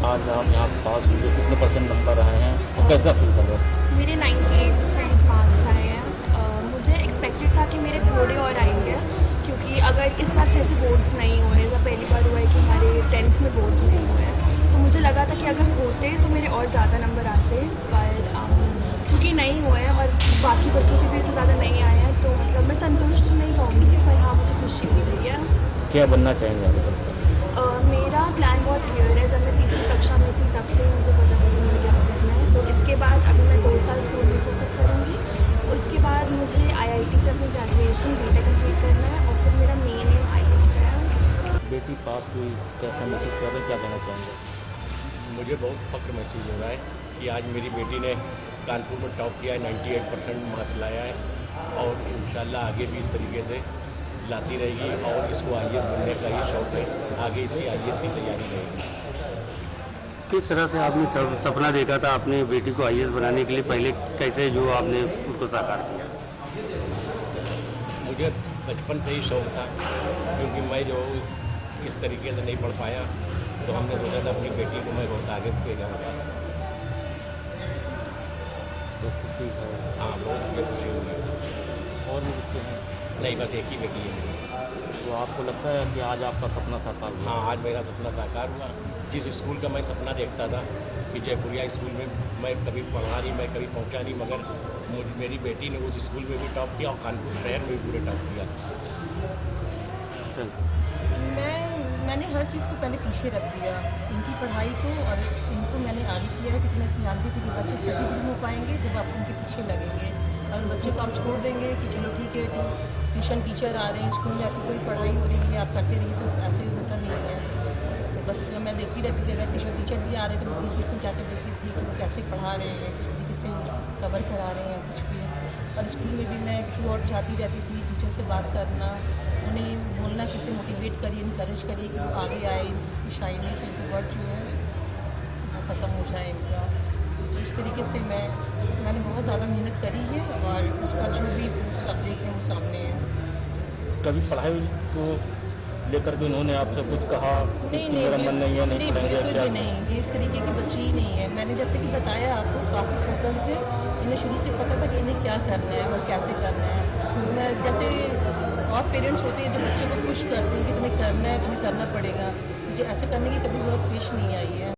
आज आप यहाँ पास हुए, कितने परसेंट नंबर आए हैं और कैसा फील कर रहे हो? मेरे 98% मार्क्स आए हैं। मुझे एक्सपेक्टेड था कि मेरे थोड़े और आएंगे, क्योंकि अगर इस बार से ऐसे बोर्ड्स नहीं हुए, तो पहली बार हुआ है कि हमारे 10th में बोर्ड्स नहीं हुए हैं, तो मुझे लगा था कि अगर होते तो मेरे और ज़्यादा नंबर आते, पर चूँकि नहीं हुए हैं और बाकी बच्चों के भी इससे ज़्यादा नहीं आए हैं, तो मतलब मैं संतुष्ट नहीं कहूँगी, पर हाँ मुझे खुशी हुई रही है। क्या बनना चाहेंगे आगे चलकर? मेरा प्लान बहुत क्लियर है। जब मैं तीसरी कक्षा में थी तब से ही मुझे पता था कि मुझे क्या करना है, तो इसके बाद अभी मैं 2 साल स्कूल में फोकस करूँगी। उसके बाद मुझे आईआईटी से अपनी ग्रेजुएशन बीटेक कंप्लीट करना है और फिर मेरा मेन एम आईएएस का है। बेटी पास हुई, कैसा महसूस कर रहे हैं, क्या कहना चाहेंगे? मुझे बहुत फख्र महसूस हो रहा है कि आज मेरी बेटी ने कानपुर में टॉप किया है, 98% मार्क्स लाया है और इंशाल्लाह आगे भी इस तरीके से लाती रहेगी और इसको आईएएस बनने का ही शौक़ है। आगे इसकी आईएएस की तैयारी रहेगी। किस तरह से आपने सपना देखा था अपनी बेटी को आईएएस बनाने के लिए, पहले कैसे जो आपने उसको साकार किया? मुझे बचपन से ही शौक़ था, क्योंकि मैं जो इस तरीके से नहीं पढ़ पाया, तो हमने सोचा था अपनी बेटी को मैं बहुत आगे भेजाऊँगा। तो खुशी है? हाँ, बहुत मुझे खुशी हुई। और भी बच्चे हैं? नहीं, बस एक ही बेटी है मेरी। तो आपको लगता है कि आज आपका सपना साकार हुआ? हाँ, आज मेरा सपना साकार हुआ। जिस स्कूल का मैं सपना देखता था कि जयपुरिया स्कूल में मैं कभी पढ़ा नहीं, मैं कभी पहुंचा नहीं, मगर मेरी बेटी ने उस स्कूल में भी टॉप किया और कानपुर शहर में भी पूरे टॉप किया। मैंने हर चीज़ को पहले पीछे रख दिया, इनकी पढ़ाई को, और इनको मैंने आगे किया है, क्योंकि मैं जानती थी कि बच्चे तभी भी हो पाएंगे जब आप उनके पीछे लगेंगे। अगर बच्चे को आप छोड़ देंगे कि चलो ठीक है, ट्यूशन टीचर आ रहे हैं, स्कूल में आपकी कोई पढ़ाई हो रही है, आप करते रहिए, तो ऐसे होता नहीं है। तो बस मैं देखती रहती थी, अगर ट्यूशन टीचर भी आ रहे थे तो बीच बीच में जाकर देखती थी कि वो कैसे पढ़ा रहे हैं, किस तरीके से कवर करा रहे हैं कुछ भी। और स्कूल में भी मैं थ्रू आउट जाती रहती थी, टीचर से बात करना, उन्हें बोलना, किसे मोटिवेट करिए, इनकरेज करिए कि वो आगे आए, इसकी शाइनेस, इनकी वर्ड जो है वो ख़त्म हो जाए इनका। इस तरीके से मैंने बहुत ज़्यादा मेहनत करी है और उसका जो भी फ्रूट्स आप देख रहे हैं वो सामने है। कभी पढ़ाई को लेकर के उन्होंने आपसे कुछ कहा कि नहीं मेरा मन नहीं है, नहीं पढ़ेंगे, बिल्कुल क्या? भी नहीं, ये इस तरीके की बच्ची ही नहीं है। मैंने जैसे कि बताया आपको, काफ़ी फोकस्ड है, इन्हें शुरू से पता था कि इन्हें क्या करना है और कैसे करना है। मैं जैसे और पेरेंट्स होते हैं जो बच्चे को पुश करते हैं कि तुम्हें करना है, तुम्हें करना पड़ेगा, मुझे ऐसे करने की कभी ज़रूरत पेश नहीं आई है।